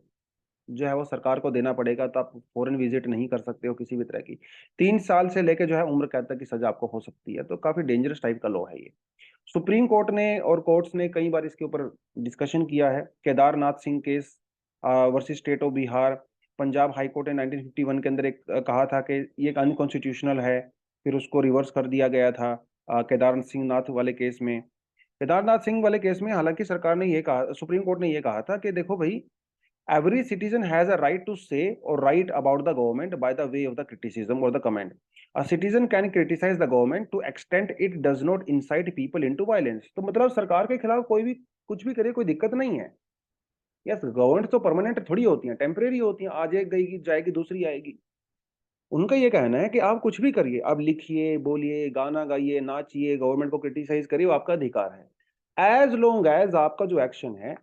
जो है वो सरकार को देना पड़ेगा, तो आप फॉरेन विजिट नहीं कर सकते हो किसी भी तरह की। 3 साल से लेकर जो है उम्र कैद तक की सजा आपको हो सकती है। तो काफी डेंजरस टाइप का लॉ है ये। सुप्रीम कोर्ट ने और कोर्ट्स ने कई बार इसके ऊपर डिस्कशन किया है। Kedarnath Singh case versus state of Bihar, Punjab high court ने 1951 के अंदर एक कहा था कि ये अनकॉन्स्टिट्यूशनल है, फिर उसको रिवर्स कर दिया गया था केदारनाथ सिंह नाथ वाले केस में। केदारनाथ सिंह वाले केस में हालांकि सरकार ने ये कहा, सुप्रीम कोर्ट ने ये कहा था कि देखो भाई, every citizen has a right to say or write about the government by the way of the criticism or the comment. A citizen can criticize the government to extent it does not incite people into violence. तो मतलब सरकार के खिलाफ कोई भी कुछ भी करे, कोई दिक्कत नहीं है। यस, गवर्नमेंट तो परमानेंट थोड़ी होती है, टेम्परेरी होती है, आज एक गई जाएगी दूसरी आएगी। उनका ये कहना है कि आप कुछ भी करिए, आप लिखिए, बोलिए, गाना गाइए, नाचिए, गवर्नमेंट को क्रिटिसाइज करिए, वो आपका अधिकार है, एज लॉन्ग एज आपका जो एक्शन है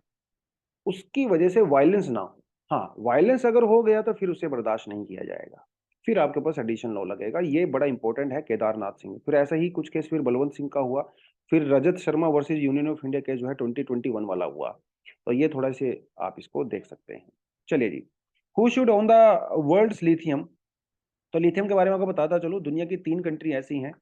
उसकी वजह से वायलेंस ना हो। हाँ, वायलेंस अगर हो गया तो फिर उसे बर्दाश्त नहीं किया जाएगा, फिर आपके पास एडिशन लॉ लगेगा। ये बड़ा इंपॉर्टेंट है केदारनाथ सिंह। फिर ऐसा ही कुछ केस फिर बलवंत सिंह का हुआ। फिर Rajat Sharma versus Union of India case जो है 2021 वाला हुआ। तो ये थोड़ा से आप इसको देख सकते हैं। चलिए जी, who should own the world's lithium. तो लिथियम के बारे में आपको बताता चलो, दुनिया की 3 कंट्री ऐसी हैं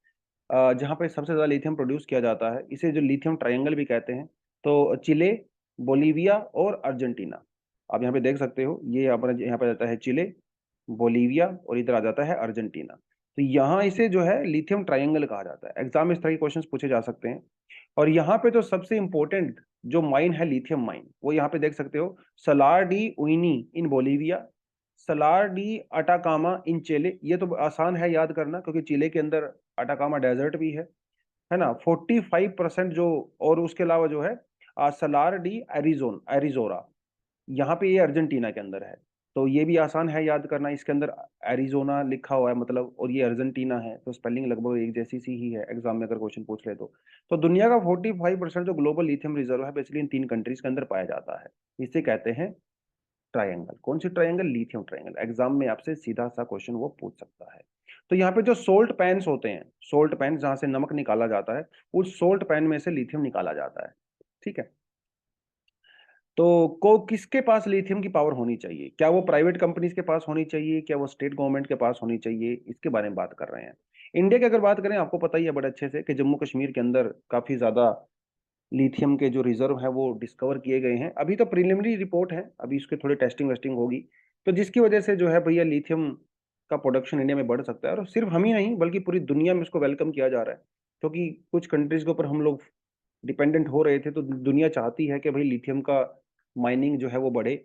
जहाँ पे सबसे ज्यादा लिथियम प्रोड्यूस किया जाता है। इसे जो लिथियम ट्रायंगल भी कहते हैं। तो चिले, बोलीविया और अर्जेंटीना। आप यहाँ पे देख सकते हो, ये यहाँ पे जाता है चिले, बोलीविया, और इधर आ जाता है अर्जेंटीना। तो यहाँ इसे जो है लिथियम ट्रायंगल कहा जाता है। एग्जाम में इस तरह के क्वेश्चंस पूछे जा सकते हैं। और यहाँ पे जो सबसे इंपॉर्टेंट जो माइन है लिथियम माइन, वो यहाँ पे देख सकते हो, सलार डी उइनी इन बोलीविया, सलार डी अटाकामा इन चिले। ये तो आसान है याद करना, क्योंकि चिले के अंदर अटाकामा डेजर्ट भी है ना। 45% जो, और उसके अलावा जो है सलार डी एरिजोरा, यहाँ पे ये अर्जेंटीना के अंदर है। तो ये भी आसान है याद करना, इसके अंदर एरिजोना लिखा हुआ है मतलब, और ये अर्जेंटीना है, तो स्पेलिंग लगभग एक जैसी सी ही है एग्जाम में अगर क्वेश्चन पूछ ले तो दुनिया का 45% जो ग्लोबल लिथियम रिजर्व है बेसिकली इन 3 कंट्रीज के अंदर पाया जाता है। इसे कहते हैं ट्रायंगल। कौन सी ट्रायंगल? Lithium triangle. एग्जाम में आपसे सीधा सा क्वेश्चन वो पूछ सकता है। तो यहाँ पे जो सोल्ट पैन्स होते हैं, सोल्ट पैन जहां से नमक निकाला जाता है, उस सोल्ट पैन में से लिथियम निकाला जाता है। ठीक है, तो को किसके पास लिथियम की पावर होनी चाहिए? क्या वो प्राइवेट कंपनीज के पास होनी चाहिए, क्या वो स्टेट गवर्नमेंट के पास होनी चाहिए? इसके बारे में बात कर रहे हैं। इंडिया की अगर बात करें, आपको पता ही है बड़े अच्छे से कि जम्मू कश्मीर के अंदर काफी ज्यादा लिथियम के जो रिजर्व है वो डिस्कवर किए गए हैं। अभी तो प्रिलिमिनरी रिपोर्ट है, अभी इसके थोड़ी टेस्टिंग वेस्टिंग होगी, तो जिसकी वजह से जो है भैया लिथियम का प्रोडक्शन इंडिया में बढ़ सकता है। और सिर्फ हम ही नहीं बल्कि पूरी दुनिया में इसको वेलकम किया जा रहा है, क्योंकि कुछ कंट्रीज के ऊपर हम लोग डिपेंडेंट हो रहे थे, तो दुनिया चाहती है कि भाई लिथियम का माइनिंग जो है वो बढ़े,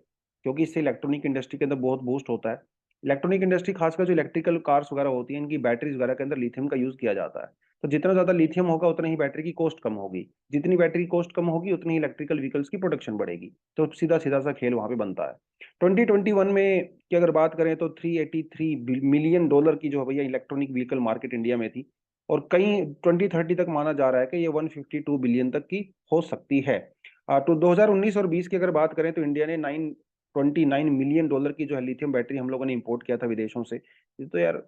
क्योंकि इससे इलेक्ट्रॉनिक इंडस्ट्री के अंदर बहुत बूस्ट होता है। इलेक्ट्रॉनिक इंडस्ट्री खासकर जो इलेक्ट्रिकल कार्स वगैरह होती हैं, इनकी बैटरीज वगैरह के अंदर लिथियम का यूज किया जाता है। तो जितना ज्यादा लिथियम होगा उतना ही बैटरी की कॉस्ट कम होगी, जितनी बैटरी कॉस्ट कम होगी उतनी ही इलेक्ट्रिकल व्हीकल्स की प्रोडक्शन बढ़ेगी। तो सीधा सीधा सा खेल वहां पे बनता है। 2021 में की अगर बात करें तो 383 मिलियन डॉलर की जो है भैया इलेक्ट्रॉनिक व्हीकल मार्केट इंडिया में थी, और कहीं 2030 तक माना जा रहा है कि ये 152 बिलियन तक की हो सकती है। तो 2019 और 20 की अगर बात करें तो इंडिया ने 929 मिलियन डॉलर की जो है लिथियम बैटरी हम लोगों ने इंपोर्ट किया था विदेशों से। ये तो यार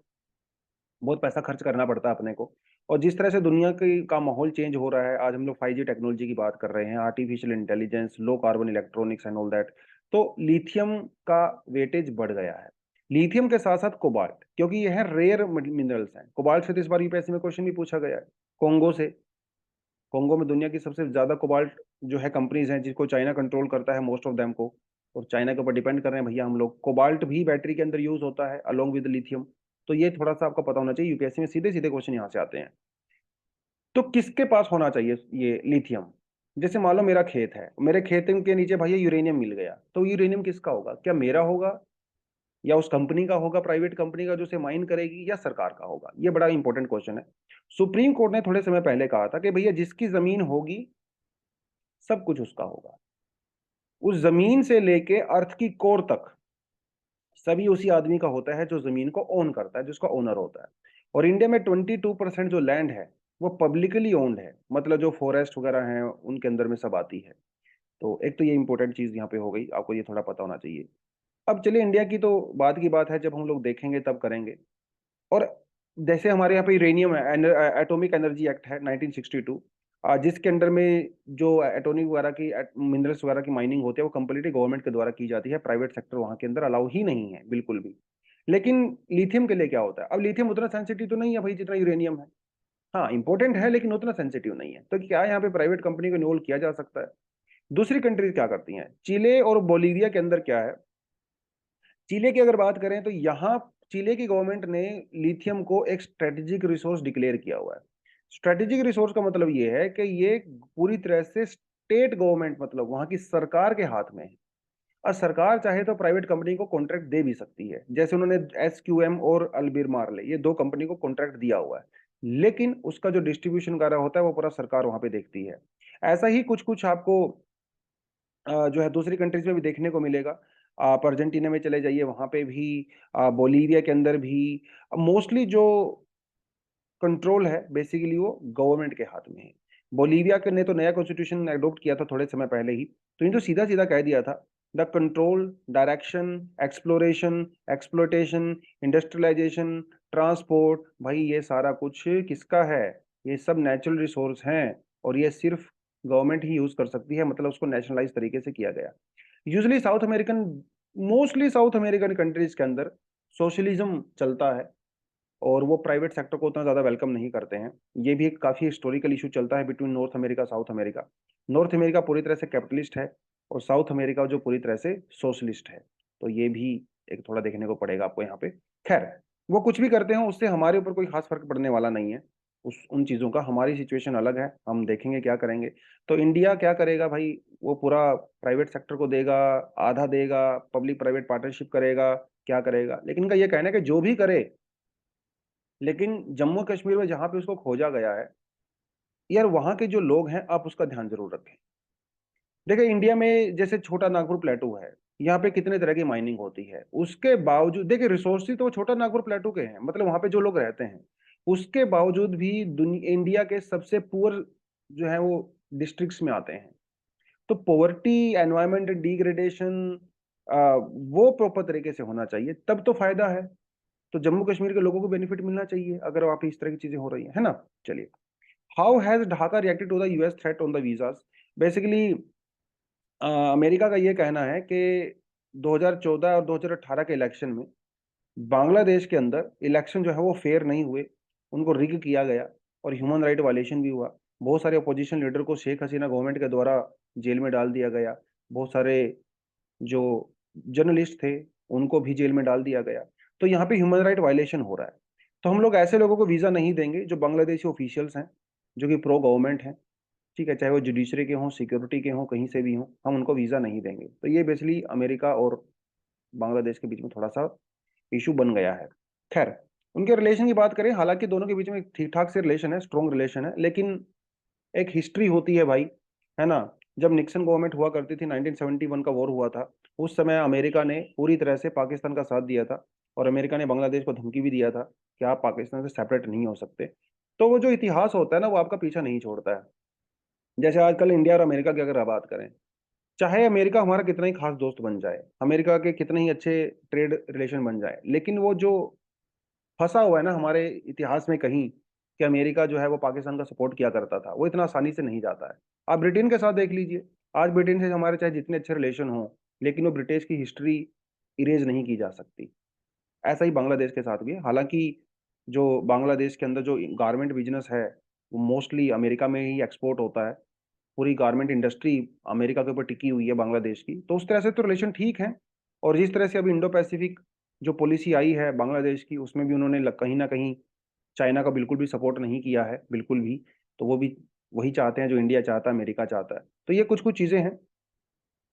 बहुत पैसा खर्च करना पड़ता है अपने को। और जिस तरह से दुनिया की का माहौल चेंज हो रहा है, आज हम लोग 5G टेक्नोलॉजी की बात कर रहे हैं, artificial intelligence, low carbon electronics and all that, तो लिथियम का वेटेज बढ़ गया है। लिथियम के साथ साथ कोबाल्ट, क्योंकि ये है रेयर मिनरल्स हैं। कोबाल्ट से तो इस बार यूपीएससी में क्वेश्चन भी पूछा गया है, कोंगो से। कोंगो में दुनिया की सबसे ज्यादा कोबाल्ट जो है कंपनीज हैं, जिसको चाइना कंट्रोल करता है मोस्ट ऑफ देम को, और चाइना के ऊपर डिपेंड कर रहे हैं भैया हम लोग। कोबाल्ट भी बैटरी के अंदर यूज होता है अलोंग विद लिथियम। तो ये थोड़ा सा आपको पता होना चाहिए, यूपीएससी में सीधे सीधे क्वेश्चन यहाँ से आते हैं। तो किसके पास होना चाहिए ये लिथियम? जैसे मान लो मेरा खेत है, मेरे खेत के नीचे भैया यूरेनियम मिल गया, तो यूरेनियम किसका होगा? क्या मेरा होगा, या उस कंपनी का होगा, प्राइवेट कंपनी का जो उसे माइन करेगी, या सरकार का होगा? ये बड़ा इंपॉर्टेंट क्वेश्चन है। सुप्रीम कोर्ट ने थोड़े समय पहले कहा था कि भैया जिसकी जमीन होगी सब कुछ उसका होगा। उस जमीन से लेके अर्थ की कोर तक सभी उसी आदमी का होता है जो जमीन को ओन करता है, जिसका ओनर होता है। और इंडिया में 22% जो लैंड है वो पब्लिकली ओन्ड है, मतलब जो फॉरेस्ट वगैरह हैं उनके अंदर में सब आती है। तो एक तो ये इंपॉर्टेंट चीज यहाँ पे हो गई, आपको ये थोड़ा पता होना चाहिए। अब चलिए इंडिया की तो बात की बात है, जब हम लोग देखेंगे तब करेंगे। और जैसे हमारे यहाँ पे यूरेनियम है, एटॉमिक एनर्जी एक्ट है 1962, जिसके अंडर में जो एटॉमिक वगैरह की मिनरल्स वगैरह की माइनिंग होती है वो कंप्लीटली गवर्नमेंट के द्वारा की जाती है, प्राइवेट सेक्टर वहाँ के अंदर अलाउ ही नहीं है बिल्कुल भी। लेकिन लिथियम के लिए क्या होता है? अब लिथियम उतना सेंसिटिव तो नहीं है भाई जितना यूरेनियम है। हाँ इंपॉर्टेंट है लेकिन उतना सेंसिटिव नहीं है, तो क्या यहाँ पे प्राइवेट कंपनी को इन्वॉल्व किया जा सकता है? दूसरी कंट्रीज क्या करती हैं, चिले और बोलीविया के अंदर क्या है। चिले की अगर बात करें तो यहाँ चिले की गवर्नमेंट ने लिथियम को एक स्ट्रेटेजिक रिसोर्स डिक्लेयर किया हुआ है। स्ट्रेटेजिक रिसोर्स का मतलब ये है कि ये पूरी तरह से स्टेट गवर्नमेंट, मतलब वहां की सरकार के हाथ में है। और सरकार चाहे तो प्राइवेट कंपनी को कॉन्ट्रैक्ट दे भी सकती है, जैसे उन्होंने SQM और अल्बीर मार्ले ये दो कंपनी को कॉन्ट्रैक्ट दिया हुआ है। लेकिन उसका जो डिस्ट्रीब्यूशन वगैरह होता है वो पूरा सरकार वहां पे देखती है। ऐसा ही कुछ कुछ आपको जो है दूसरी कंट्रीज में भी देखने को मिलेगा। आप अर्जेंटीना में चले जाइए, वहां पे भी, बोलीविया के अंदर भी। मोस्टली जो कंट्रोल है बेसिकली वो गवर्नमेंट के हाथ में है। बोलीविया के ने तो नया कॉन्स्टिट्यूशन एडॉप्ट किया था थोड़े समय पहले ही, तो इन तो सीधा सीधा कह दिया था, the control, direction, exploration, exploitation, industrialisation, transport, भाई ये सारा कुछ किसका है? ये सब नेचुरल रिसोर्स हैं, और ये सिर्फ गवर्नमेंट ही यूज कर सकती है, मतलब उसको नेशनलाइज तरीके से किया गया। Usually south American, mostly south American countries के अंदर सोशलिज्म चलता है, और वो प्राइवेट सेक्टर को उतना ज्यादा वेलकम नहीं करते हैं। ये भी एक काफी हिस्टोरिकल इशू चलता है between north America south America. North America पूरी तरह से कैपिटलिस्ट है, और साउथ अमेरिका जो पूरी तरह से सोशलिस्ट है। तो ये भी एक थोड़ा देखने को पड़ेगा आपको यहाँ पे। खैर, वो कुछ भी करते हैं उससे हमारे ऊपर कोई खास फर्क पड़ने वाला नहीं है। उस उन चीजों का, हमारी सिचुएशन अलग है, हम देखेंगे क्या करेंगे। तो इंडिया क्या करेगा भाई, वो पूरा प्राइवेट सेक्टर को देगा, आधा देगा, पब्लिक प्राइवेट पार्टनरशिप करेगा, क्या करेगा? लेकिन इनका ये कहना है कि जो भी करे, लेकिन जम्मू कश्मीर में जहां पे उसको खोजा गया है, यार वहां के जो लोग हैं आप उसका ध्यान जरूर रखें। देखिए इंडिया में जैसे छोटा नागपुर प्लेटू है, यहाँ पे कितने तरह की माइनिंग होती है, उसके बावजूद देखिए रिसोर्सेज तो छोटा नागपुर प्लेटू के हैं, मतलब वहां पे जो लोग रहते हैं, उसके बावजूद भी दुनिया इंडिया के सबसे पुअर जो है वो डिस्ट्रिक्ट्स में आते हैं। तो पॉवर्टी, एनवायरमेंट डिग्रेडेशन, वो प्रॉपर तरीके से होना चाहिए, तब तो फायदा है। तो जम्मू कश्मीर के लोगों को बेनिफिट मिलना चाहिए अगर वहाँ पे इस तरह की चीजें हो रही है ना। चलिए, how has Dhaka reacted to the US threat on the visas? Basically America का ये कहना है कि 2014 और 2018 के इलेक्शन में बांग्लादेश के अंदर इलेक्शन जो है वो फेयर नहीं हुए, उनको रिग किया गया, और ह्यूमन राइट वायलेशन भी हुआ। बहुत सारे अपोजिशन लीडर को शेख हसीना गवर्नमेंट के द्वारा जेल में डाल दिया गया। बहुत सारे जो जर्नलिस्ट थे उनको भी जेल में डाल दिया गया। तो यहाँ पे ह्यूमन राइट वायलेशन हो रहा है। तो हम लोग ऐसे लोगों को वीजा नहीं देंगे जो बांग्लादेशी ऑफिशियल्स हैं, जो कि प्रो गवर्नमेंट हैं, ठीक है, चाहे वो जुडिशरी के हों, सिक्योरिटी के हों, कहीं से भी हों, हम उनको वीजा नहीं देंगे। तो ये बेसिकली अमेरिका और बांग्लादेश के बीच में थोड़ा सा इशू बन गया है। खैर, उनके रिलेशन की बात करें, हालांकि दोनों के बीच में ठीक ठाक से रिलेशन है, स्ट्रॉन्ग रिलेशन है, लेकिन एक हिस्ट्री होती है भाई, है ना। जब निक्सन गवर्नमेंट हुआ करती थी, 1971 का वॉर हुआ था, उस समय अमेरिका ने पूरी तरह से पाकिस्तान का साथ दिया था, और अमेरिका ने बांग्लादेश को धमकी भी दिया था कि आप पाकिस्तान से सेपरेट नहीं हो सकते। तो वो जो इतिहास होता है ना, वो आपका पीछा नहीं छोड़ता है। जैसे आजकल इंडिया और अमेरिका की अगर बात करें, चाहे अमेरिका हमारा कितना ही खास दोस्त बन जाए, अमेरिका के कितने ही अच्छे ट्रेड रिलेशन बन जाए, लेकिन वो जो फंसा हुआ है ना हमारे इतिहास में कहीं, कि अमेरिका जो है वो पाकिस्तान का सपोर्ट किया करता था, वो इतना आसानी से नहीं जाता है। आप ब्रिटेन के साथ देख लीजिए, आज ब्रिटेन से हमारे चाहे जितने अच्छे रिलेशन हो, लेकिन वो ब्रिटिश की हिस्ट्री इरेज नहीं की जा सकती। ऐसा ही बांग्लादेश के साथ भी है। हालांकि जो बांग्लादेश के अंदर जो गारमेंट बिजनेस है, वो मोस्टली अमेरिका में ही एक्सपोर्ट होता है। पूरी गारमेंट इंडस्ट्री अमेरिका के ऊपर टिकी हुई है बांग्लादेश की, तो उस तरह से तो रिलेशन ठीक है। और जिस तरह से अभी इंडो पैसिफिक जो पॉलिसी आई है बांग्लादेश की, उसमें भी उन्होंने कहीं ना कहीं चाइना का बिल्कुल भी सपोर्ट नहीं किया है, बिल्कुल भी। तो वो भी वही चाहते हैं जो इंडिया चाहता है, अमेरिका चाहता है। तो ये कुछ कुछ चीजें हैं।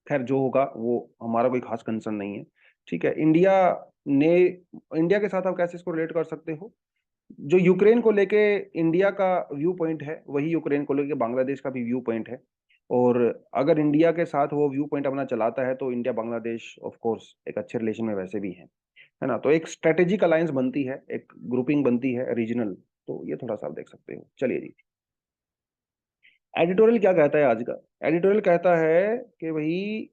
खैर, जो होगा वो हमारा कोई खास कंसर्न नहीं है। ठीक है। ने इंडिया के साथ आप कैसे इसको रिलेट कर सकते हो? जो यूक्रेन को लेके इंडिया का व्यू पॉइंट है, वही यूक्रेन को लेके बांग्लादेश का भी व्यू पॉइंट है। और अगर इंडिया के साथ वो व्यू पॉइंट अपना चलाता है, तो इंडिया बांग्लादेश ऑफ कोर्स एक अच्छे रिलेशन में वैसे भी है ना। तो एक स्ट्रेटेजिक अलायंस बनती है, एक ग्रुपिंग बनती है रीजनल। तो ये थोड़ा सा आप देख सकते हो। चलिए जी, एडिटोरियल क्या कहता है आज का? एडिटोरियल कहता है कि भाई,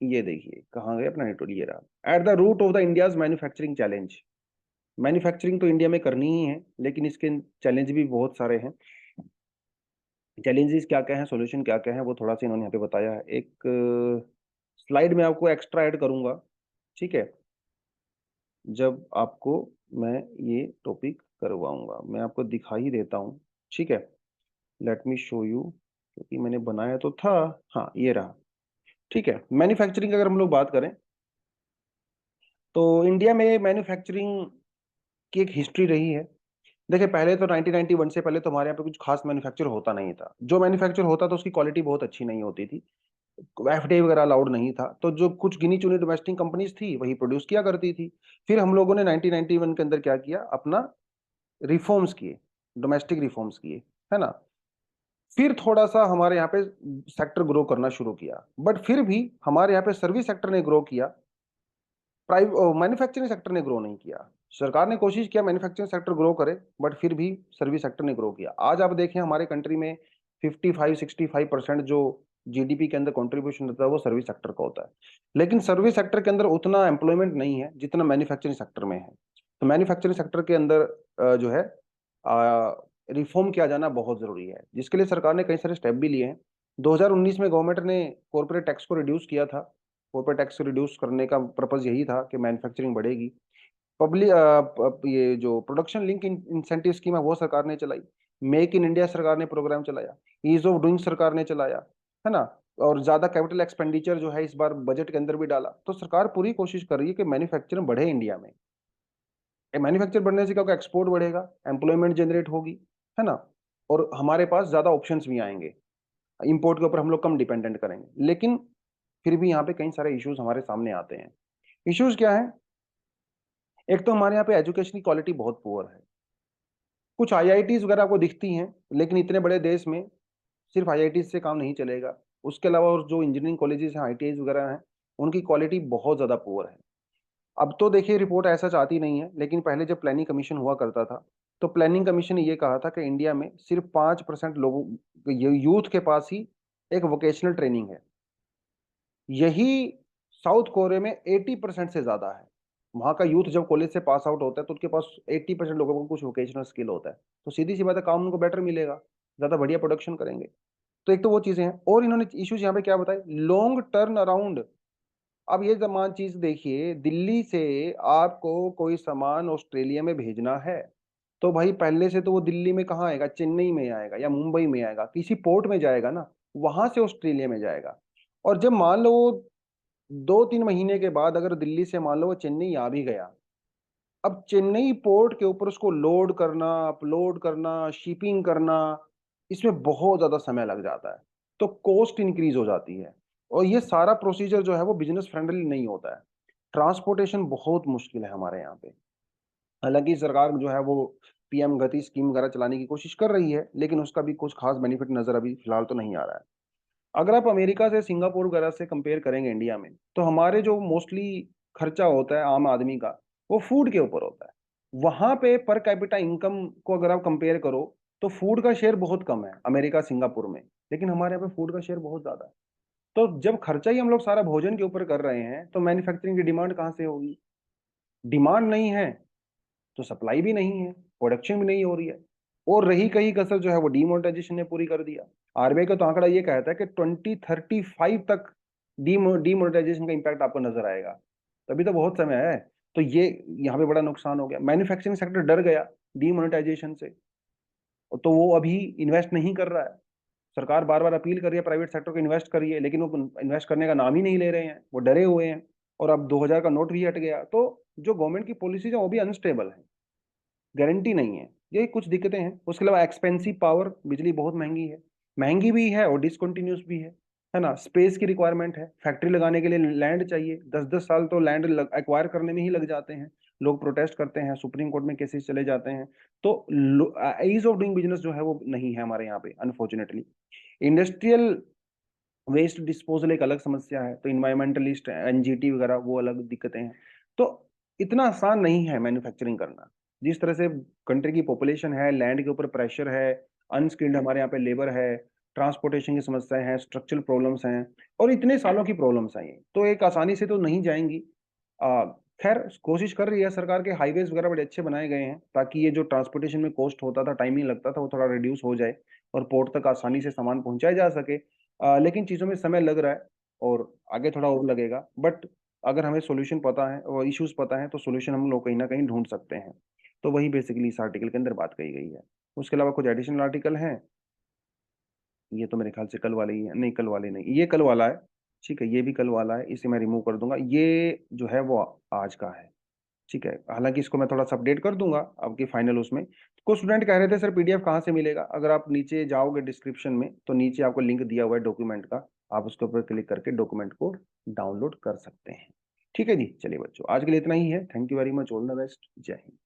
ये देखिए कहाँ गए अपना एडिटोरियल, ये रहा। At the root of the India's manufacturing challenge. Manufacturing तो इंडिया में करनी ही है, लेकिन इसके चैलेंज भी बहुत सारे हैं। चैलेंजेस क्या क्या हैं, सॉल्यूशन क्या क्या है, वो थोड़ा सा इन्होंने यहाँ पे बताया है। एक स्लाइड में आपको एक्स्ट्रा ऐड करूंगा, ठीक है, जब आपको मैं ये टॉपिक करवाऊंगा। मैं आपको दिखा ही देता हूँ, ठीक है। लेट मी शो यू, क्योंकि मैंने बनाया तो था। हाँ, ये रहा। ठीक है। मैन्युफैक्चरिंग अगर हम लोग बात करें, तो इंडिया में मैन्युफैक्चरिंग की एक हिस्ट्री रही है। देखिए, पहले तो 1991 से पहले तो हमारे यहाँ पे कुछ खास मैन्युफैक्चर होता नहीं था। जो मैन्युफैक्चर होता था उसकी क्वालिटी बहुत अच्छी नहीं होती थी, एफडीआई वगैरह अलाउड नहीं था, तो जो कुछ गिनी चुनी डोमेस्टिक कंपनीज थी वही प्रोड्यूस किया करती थी। फिर हम लोगों ने 1991 के अंदर क्या किया, अपना रिफॉर्म्स किए, डोमेस्टिक रिफॉर्म्स किए, है ना। फिर थोड़ा सा हमारे यहाँ पे सेक्टर ग्रो करना शुरू किया, बट फिर भी हमारे यहाँ पे सर्विस सेक्टर ने ग्रो किया, प्राइवेट मैन्युफैक्चरिंग सेक्टर ने ग्रो नहीं किया। सरकार ने कोशिश किया मैन्युफैक्चरिंग सेक्टर ग्रो करे, बट फिर भी सर्विस सेक्टर ने ग्रो किया। आज आप देखें हमारे कंट्री में 55-65% जो जीडीपी के अंदर कंट्रीब्यूशन रहता है वो सर्विस सेक्टर का होता है। लेकिन सर्विस सेक्टर के अंदर उतना एम्प्लॉयमेंट नहीं है जितना मैन्युफैक्चरिंग सेक्टर में है। तो मैन्युफैक्चरिंग सेक्टर के अंदर जो है रिफॉर्म किया जाना बहुत जरूरी है, जिसके लिए सरकार ने कई सारे स्टेप भी लिए हैं। 2019 में गवर्नमेंट ने कॉर्पोरेट टैक्स को रिड्यूस किया था। कॉर्पोरेट टैक्स रिड्यूस करने का पर्पज यही था कि मैन्युफैक्चरिंग बढ़ेगी। पब्लिक ये जो प्रोडक्शन लिंक इंसेंटिव स्कीम है वो सरकार ने चलाई। मेक इन इंडिया सरकार ने प्रोग्राम चलाया। ईज ऑफ डूइंग सरकार ने चलाया, है ना। और ज्यादा कैपिटल एक्सपेंडिचर जो है इस बार बजट के अंदर भी डाला। तो सरकार पूरी कोशिश कर रही है कि मैन्युफैक्चरिंग बढ़े इंडिया में। मैन्युफैक्चर बढ़ने से क्या होगा, एक्सपोर्ट बढ़ेगा, एम्प्लॉयमेंट जनरेट होगी, है ना। और हमारे पास ज्यादा ऑप्शंस भी आएंगे, इंपोर्ट के ऊपर हम लोग कम डिपेंडेंट करेंगे। लेकिन फिर भी यहाँ पे कई सारे इश्यूज हमारे सामने आते हैं। इश्यूज क्या है? एक तो हमारे यहाँ पे एजुकेशन की क्वालिटी बहुत पुअर है। कुछ आईआईटीज वगैरह आपको दिखती हैं, लेकिन इतने बड़े देश में सिर्फ आईआईटीज से काम नहीं चलेगा। उसके अलावा और जो इंजीनियरिंग कॉलेजेस हैं, आईटीआई वगैरह हैं, उनकी क्वालिटी बहुत ज्यादा पुअर है। अब तो देखिए, रिपोर्ट ऐसा चाहती नहीं है, लेकिन पहले जब प्लानिंग कमीशन हुआ करता था, तो प्लानिंग कमीशन ने ये कहा था कि इंडिया में सिर्फ 5% लोगों यूथ के पास ही एक वोकेशनल ट्रेनिंग है। यही साउथ कोरिया में 80% से ज्यादा है। वहां का यूथ जब कॉलेज से पास आउट होता है तो उनके पास 80% लोगों को कुछ वोकेशनल स्किल होता है। तो सीधी सी बात है, काम उनको बेटर मिलेगा, ज्यादा बढ़िया प्रोडक्शन करेंगे। तो एक तो वो चीजें हैं, और इन्होंने इश्यूज यहाँ पे क्या बताए, लॉन्ग टर्न अराउंड। अब ये जमान चीज देखिए, दिल्ली से आपको कोई सामान ऑस्ट्रेलिया में भेजना है, तो भाई पहले से तो वो दिल्ली में कहाँ आएगा, चेन्नई में आएगा या मुंबई में आएगा, किसी पोर्ट में जाएगा ना, वहां से ऑस्ट्रेलिया में जाएगा। और जब मान लो वो 2-3 महीने के बाद अगर दिल्ली से मान लो वो चेन्नई आ भी गया, अब चेन्नई पोर्ट के ऊपर उसको लोड करना, अपलोड करना, शिपिंग करना, इसमें बहुत ज्यादा समय लग जाता है। तो कॉस्ट इंक्रीज हो जाती है, और ये सारा प्रोसीजर जो है वो बिजनेस फ्रेंडली नहीं होता है। ट्रांसपोर्टेशन बहुत मुश्किल है हमारे यहाँ पे। हालांकि सरकार जो है वो पीएम गति स्कीम वगैरह चलाने की कोशिश कर रही है, लेकिन उसका भी कुछ खास बेनिफिट नजर अभी फिलहाल तो नहीं आ रहा है। अगर आप अमेरिका से, सिंगापुर वगैरह से कंपेयर करेंगे इंडिया में, तो हमारे जो मोस्टली खर्चा होता है आम आदमी का, वो फूड के ऊपर होता है। वहां पे पर कैपिटा इनकम को अगर आप कंपेयर करो, तो फूड का शेयर बहुत कम है अमेरिका सिंगापुर में, लेकिन हमारे यहाँ पे फूड का शेयर बहुत ज्यादा है। तो जब खर्चा ही हम लोग सारा भोजन के ऊपर कर रहे हैं, तो मैन्युफैक्चरिंग की डिमांड कहाँ से होगी? डिमांड नहीं है तो सप्लाई भी नहीं है, प्रोडक्शन भी नहीं हो रही है। और रही कहीं कसर जो है वो डीमोनेटाइजेशन ने पूरी कर दिया। आरबीआई का तो आंकड़ा ये कहता है कि 2035 तक डीमोनेटाइजेशन का इम्पैक्ट आपको नजर आएगा। तो अभी तो बहुत समय है। तो ये यहाँ पे बड़ा नुकसान हो गया, मैन्युफैक्चरिंग सेक्टर डर गया डीमोनेटाइजेशन से। तो वो अभी इन्वेस्ट नहीं कर रहा है। सरकार बार बार अपील कर रही है प्राइवेट सेक्टर को इन्वेस्ट करिए, लेकिन वो इन्वेस्ट करने का नाम ही नहीं ले रहे हैं, वो डरे हुए हैं। और अब 2000 का नोट भी हट गया, तो जो गवर्नमेंट की पॉलिसीज है वो भी अनस्टेबल है, गारंटी नहीं है। यही कुछ दिक्कतें हैं। उसके अलावा एक्सपेंसिव पावर, बिजली बहुत महंगी है, महंगी भी है और डिसकंटिन्यूस भी है ना। स्पेस की रिक्वायरमेंट है, फैक्ट्री लगाने के लिए लैंड चाहिए, 10-10 साल तो लैंड एक्वायर करने में ही लग जाते हैं। लोग प्रोटेस्ट करते हैं, सुप्रीम कोर्ट में केसेस चले जाते हैं। तो ईज ऑफ डूइंग बिजनेस जो है वो नहीं है हमारे यहाँ पे, अनफॉर्चुनेटली। इंडस्ट्रियल वेस्ट डिस्पोजल एक अलग समस्या है, तो इन्वायरमेंटलिस्ट एनजीटी वगैरह वो अलग दिक्कतें हैं। तो इतना आसान नहीं है मैन्युफैक्चरिंग करना। जिस तरह से कंट्री की पॉपुलेशन है, लैंड के ऊपर प्रेशर है, अनस्किल्ड हमारे यहाँ पे लेबर है, ट्रांसपोर्टेशन की समस्याएं हैं, स्ट्रक्चरल प्रॉब्लम्स हैं, और इतने सालों की प्रॉब्लम्स हैं, ये तो एक आसानी से तो नहीं जाएंगी। आ, खैर कोशिश कर रही है सरकार के, हाईवेज वगैरह बड़े अच्छे बनाए गए हैं, ताकि ये जो ट्रांसपोर्टेशन में कॉस्ट होता था, टाइमिंग लगता था, वो थोड़ा रिड्यूस हो जाए और पोर्ट तक आसानी से सामान पहुंचाया जा सके। लेकिन चीज़ों में समय लग रहा है और आगे थोड़ा और लगेगा। बट अगर हमें सॉल्यूशन पता है और इश्यूज पता है, तो सॉल्यूशन हम लोग कहीं ना कहीं ढूंढ सकते हैं। तो वही बेसिकली इस आर्टिकल के अंदर बात कही गई है। उसके अलावा कुछ एडिशनल आर्टिकल हैं। ये तो मेरे ख्याल से कल वाले ही है, नहीं कल वाले नहीं, ये कल वाला है। ठीक है, ये भी कल वाला है, इसे मैं रिमूव कर दूंगा। ये जो है वो आज का है। ठीक है, हालांकि इसको मैं थोड़ा सा अपडेट कर दूंगा आपकी फाइनल उसमें। कुछ स्टूडेंट कह रहे थे सर पीडीएफ कहाँ से मिलेगा? अगर आप नीचे जाओगे डिस्क्रिप्शन में, तो नीचे आपको लिंक दिया हुआ है डॉक्यूमेंट का, आप उसके ऊपर क्लिक करके डॉक्यूमेंट को डाउनलोड कर सकते हैं। ठीक है जी, चलिए बच्चों, आज के लिए इतना ही है। Thank you very much, all the best, जय हिंद।